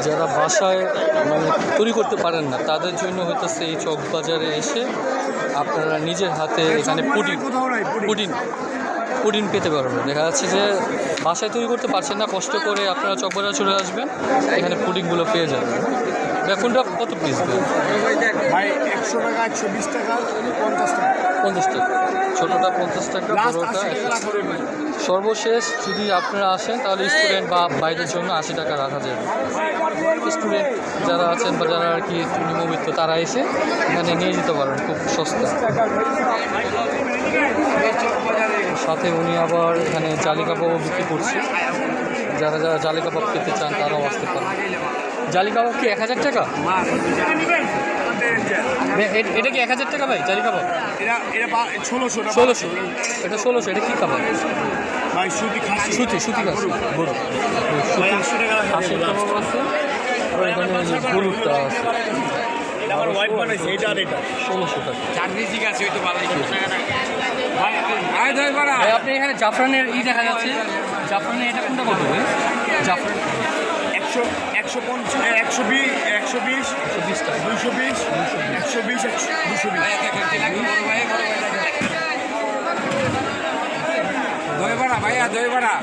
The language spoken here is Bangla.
যারা বাসায় মানে তৈরি করতে পারেন না তাদের জন্য হইতেছে এই চকবাজারে এসে আপনারা নিজের হাতে এখানে পুডিং পেতে পারবেন। দেখা যাচ্ছে যে বাসায় তৈরি করতে পারছেন না, কষ্ট করে আপনারা চকবাজারে চলে আসবেন, এখানে পুডিংগুলো পেয়ে যাবেন। কোনটা কত পিস দেন ভাই? 100 টাকা, 120 টাকা, 50 টাকা। 50 টাকা, ছোটোটা 50 টাকা, বড়োটা। সর্বশেষ যদি আপনারা আসেন তাহলে স্টুডেন্ট বা বাইরের জন্য 80 টাকা রাখা যাবে। স্টুডেন্ট যারা আছেন বা যারা আর কি নিয়মিত তারা এসে এখানে নিয়ে যেতে পারেন, খুব সস্তা। সাথে উনি আবার এখানে জালি কাবাবও বিক্রি করছে, যারা যারা জালি কাবাব পেতে চান তারাও আসতে পারেন। জালি কাবাব কি 1000 টাকা? এটা কি 1000 টাকা ভাই জালি কাবাব? এটা 1600 টাকা। 1600, এটা 1600। এটা কি কাবাব ভাই? সুতি খাসি। সুতি খাসি, গরু। ভাই 80 টাকা খাসি কাবাব আছে, আর এখানে গরুটা আছে। আমার ওয়াইফ বানাইছে এটা আর এটা 1600 টাকা। চারদিক আছে ওই তো ভালোই। ভাই আপনি এখানে জাফরানের দেখা যাচ্ছে, জাফরানের এটা কোনটা কত ভাই? জাফরান 100, 150, 120, 120, 120 টাকা। 220, 120, 220। দই বড়া ভাইয়া, দই বড়া।